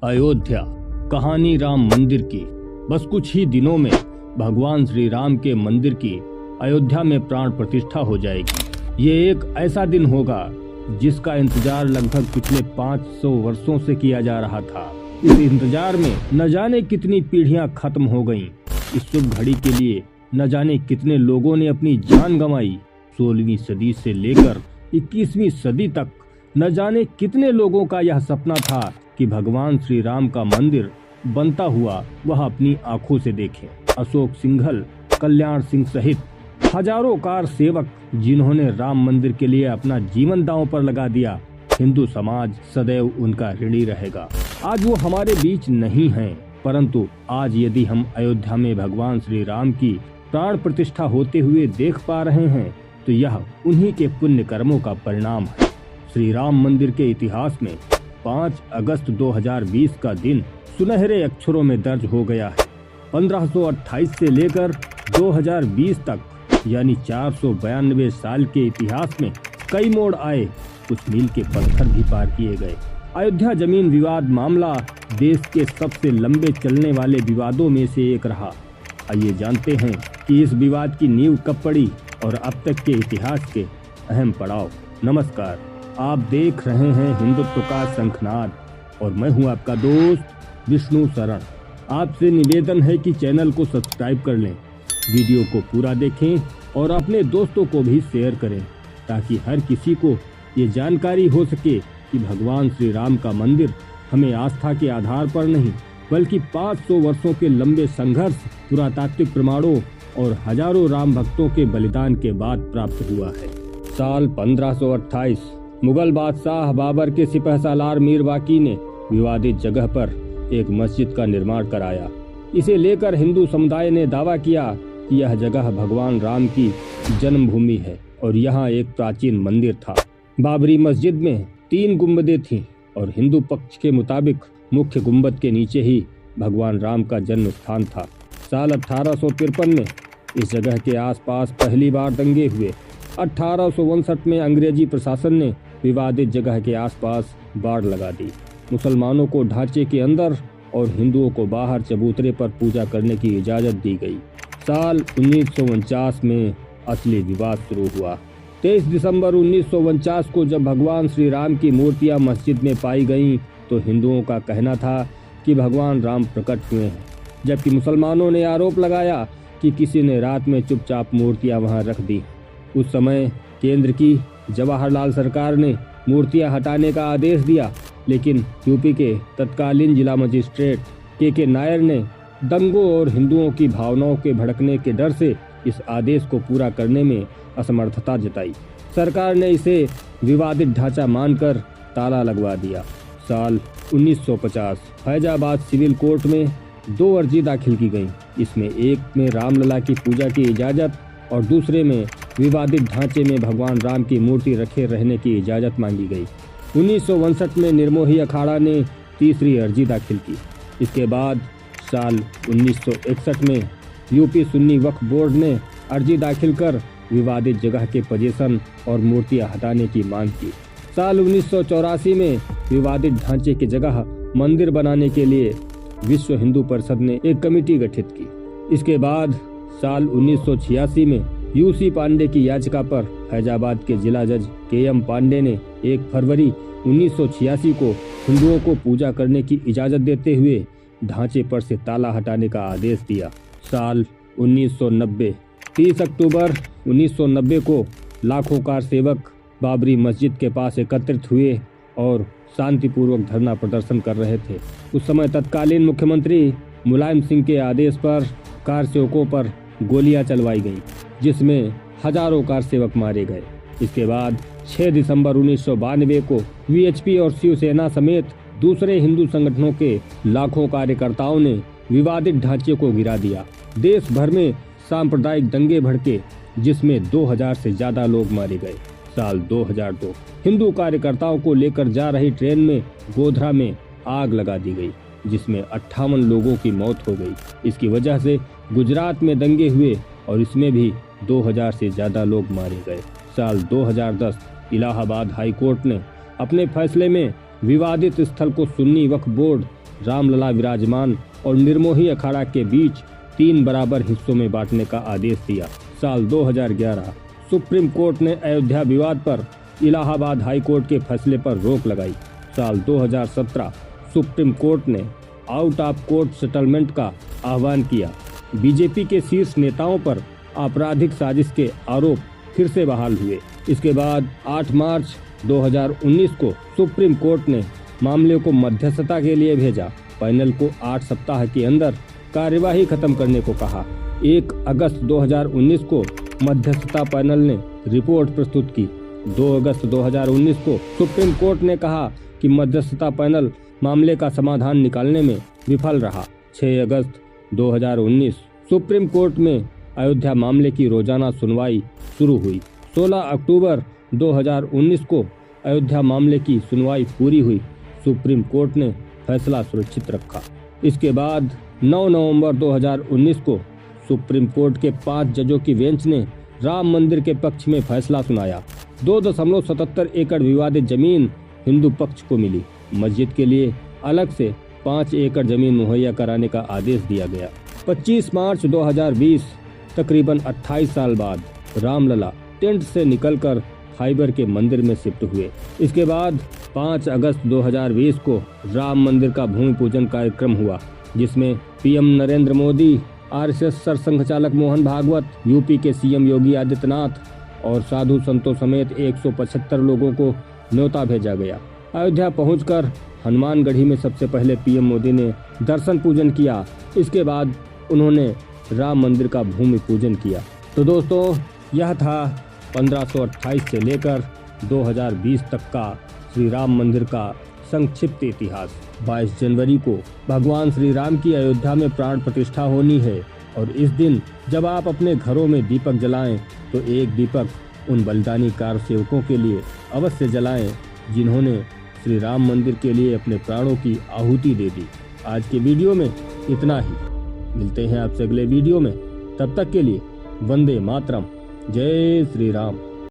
अयोध्या, कहानी राम मंदिर की। बस कुछ ही दिनों में भगवान श्री राम के मंदिर की अयोध्या में प्राण प्रतिष्ठा हो जाएगी। ये एक ऐसा दिन होगा जिसका इंतजार लगभग पिछले 500 वर्षों से किया जा रहा था। इस इंतजार में न जाने कितनी पीढ़ियां खत्म हो गईं। इस शुभ घड़ी के लिए न जाने कितने लोगों ने अपनी जान गंवाई। 16वीं सदी से लेकर 21वीं सदी तक न जाने कितने लोगों का यह सपना था कि भगवान श्री राम का मंदिर बनता हुआ वह अपनी आंखों से देखें। अशोक सिंघल, कल्याण सिंह सहित हजारों कार सेवक जिन्होंने राम मंदिर के लिए अपना जीवन दांव पर लगा दिया, हिंदू समाज सदैव उनका ऋणी रहेगा। आज वो हमारे बीच नहीं हैं, परंतु आज यदि हम अयोध्या में भगवान श्री राम की प्राण प्रतिष्ठा होते हुए देख पा रहे हैं तो यह उन्हीं के पुण्य कर्मों का परिणाम है। श्री राम मंदिर के इतिहास में 5 अगस्त 2020 का दिन सुनहरे अक्षरों में दर्ज हो गया है। 1528 से लेकर 2020 तक यानी 492 साल के इतिहास में कई मोड़ आए, कुछ मील के पत्थर भी पार किए गए। अयोध्या जमीन विवाद मामला देश के सबसे लंबे चलने वाले विवादों में से एक रहा। आइए जानते हैं कि इस विवाद की नींव कब पड़ी और अब तक के इतिहास के अहम पड़ाव। नमस्कार, आप देख रहे हैं हिंदुत्व का शंखनाद और मैं हूं आपका दोस्त विष्णु शरण। आपसे निवेदन है कि चैनल को सब्सक्राइब कर लें, वीडियो को पूरा देखें और अपने दोस्तों को भी शेयर करें ताकि हर किसी को ये जानकारी हो सके कि भगवान श्री राम का मंदिर हमें आस्था के आधार पर नहीं बल्कि 500 वर्षों के लंबे संघर्ष, पुरातात्विक प्रमाणों और हजारों राम भक्तों के बलिदान के बाद प्राप्त हुआ है। साल 1528 मुगल बादशाह बाबर के सिपहसालार मीर बाकी ने विवादित जगह पर एक मस्जिद का निर्माण कराया। इसे लेकर हिंदू समुदाय ने दावा किया कि यह जगह भगवान राम की जन्मभूमि है और यहाँ एक प्राचीन मंदिर था। बाबरी मस्जिद में 3 गुंबदें थीं और हिंदू पक्ष के मुताबिक मुख्य गुंबद के नीचे ही भगवान राम का जन्म स्थान था। साल 1853 में इस जगह के आसपास पहली बार दंगे हुए। 1859 में अंग्रेजी प्रशासन ने विवादित जगह के आसपास बाड़ लगा दी। मुसलमानों को ढांचे के अंदर और हिंदुओं को बाहर चबूतरे पर पूजा करने की इजाजत दी गई। साल 1949 में असली विवाद शुरू हुआ। 23 दिसंबर 1949 को जब भगवान श्री राम की मूर्तियां मस्जिद में पाई गईं तो हिंदुओं का कहना था कि भगवान राम प्रकट हुए हैं, जबकि मुसलमानों ने आरोप लगाया कि किसी ने रात में चुपचाप मूर्तियां वहां रख दी। उस समय केंद्र की जवाहरलाल सरकार ने मूर्तियां हटाने का आदेश दिया, लेकिन यूपी के तत्कालीन जिला मजिस्ट्रेट के नायर ने दंगों और हिंदुओं की भावनाओं के भड़कने के डर से इस आदेश को पूरा करने में असमर्थता जताई। सरकार ने इसे विवादित ढांचा मानकर ताला लगवा दिया। साल 1950 फैजाबाद सिविल कोर्ट में 2 अर्जी दाखिल की गईं। इसमें एक में रामलला की पूजा की इजाजत और दूसरे में विवादित ढांचे में भगवान राम की मूर्ति रखे रहने की इजाजत मांगी गई। 1959 में निर्मोही अखाड़ा ने तीसरी अर्जी दाखिल की। इसके बाद साल 1961 में यूपी सुन्नी वक्फ बोर्ड ने अर्जी दाखिल कर विवादित जगह के पोजीशन और मूर्तियां हटाने की मांग की। साल 1984 में विवादित ढांचे की जगह मंदिर बनाने के लिए विश्व हिंदू परिषद ने एक कमेटी गठित की। इसके बाद साल 1986 में यूसी पांडे की याचिका पर फैजाबाद के जिला जज केएम पांडे ने 1 फरवरी 1986 को हिंदुओं को पूजा करने की इजाजत देते हुए ढांचे पर से ताला हटाने का आदेश दिया। साल 1990 30 अक्टूबर 1990 को लाखों कार सेवक बाबरी मस्जिद के पास एकत्रित हुए और शांतिपूर्वक धरना प्रदर्शन कर रहे थे। उस समय तत्कालीन मुख्यमंत्री मुलायम सिंह के आदेश पर कार सेवकों पर गोलियां चलवाई गईं, जिसमें हजारों कार सेवक मारे गए। इसके बाद 6 दिसंबर 1992 को वीएचपी और शिवसेना समेत दूसरे हिंदू संगठनों के लाखों कार्यकर्ताओं ने विवादित ढांचे को गिरा दिया। देश भर में सांप्रदायिक दंगे भड़के, जिसमें 2000 से ज्यादा लोग मारे गए। साल 2002 हिंदू कार्यकर्ताओं को लेकर जा रही ट्रेन में गोधरा में आग लगा दी गई, जिसमें 58 लोगों की मौत हो गई। इसकी वजह से गुजरात में दंगे हुए और इसमें भी 2000 से ज्यादा लोग मारे गए। साल 2010 इलाहाबाद हाई कोर्ट ने अपने फैसले में विवादित स्थल को सुन्नी वक्फ बोर्ड रामलला विराजमान और निर्मोही अखाड़ा के बीच 3 बराबर हिस्सों में बांटने का आदेश दिया। साल 2011 सुप्रीम कोर्ट ने अयोध्या विवाद पर इलाहाबाद हाई कोर्ट के फैसले पर रोक लगाई। साल 2017 सुप्रीम कोर्ट ने आउट ऑफ कोर्ट सेटलमेंट का आह्वान किया। बीजेपी के शीर्ष नेताओं पर आपराधिक साजिश के आरोप फिर से बहाल हुए। इसके बाद 8 मार्च 2019 को सुप्रीम कोर्ट ने मामले को मध्यस्थता के लिए भेजा। पैनल को 8 सप्ताह के अंदर कार्यवाही खत्म करने को कहा। 1 अगस्त 2019 को मध्यस्थता पैनल ने रिपोर्ट प्रस्तुत की। 2 अगस्त 2019 को सुप्रीम कोर्ट ने कहा कि मध्यस्थता पैनल मामले का समाधान निकालने में विफल रहा। 6 अगस्त 2019 सुप्रीम कोर्ट में अयोध्या मामले की रोजाना सुनवाई शुरू हुई। 16 अक्टूबर 2019 को अयोध्या मामले की सुनवाई पूरी हुई। सुप्रीम कोर्ट ने फैसला सुरक्षित रखा। इसके बाद 9 नवंबर 2019 को सुप्रीम कोर्ट के 5 जजों की बेंच ने राम मंदिर के पक्ष में फैसला सुनाया। 2.77 एकड़ विवादित जमीन हिंदू पक्ष को मिली। मस्जिद के लिए अलग से 5 एकड़ जमीन मुहैया कराने का आदेश दिया गया। 25 मार्च 2020 तकरीबन 28 साल बाद रामलला टेंट से निकलकर खाइबर के मंदिर में शिफ्ट हुए। इसके बाद 5 अगस्त 2020 को राम मंदिर का भूमि पूजन कार्यक्रम हुआ, जिसमें पीएम नरेंद्र मोदी, आरएसएस सरसंघ चालक मोहन भागवत, यूपी के सीएम योगी आदित्यनाथ और साधु संतों समेत 175 लोगों को न्योता भेजा गया। अयोध्या पहुंचकर हनुमानगढ़ी में सबसे पहले पीएम मोदी ने दर्शन पूजन किया। इसके बाद उन्होंने राम मंदिर का भूमि पूजन किया। तो दोस्तों, यह था 1528 से लेकर 2020 तक का श्री राम मंदिर का संक्षिप्त इतिहास। 22 जनवरी को भगवान श्री राम की अयोध्या में प्राण प्रतिष्ठा होनी है और इस दिन जब आप अपने घरों में दीपक जलाएं तो एक दीपक उन बलिदानी कार सेवकों के लिए अवश्य जलाएं जिन्होंने श्री राम मंदिर के लिए अपने प्राणों की आहुति दे दी। आज के वीडियो में इतना ही। मिलते हैं आपसे अगले वीडियो में। तब तक के लिए वंदे मातरम। जय श्री राम।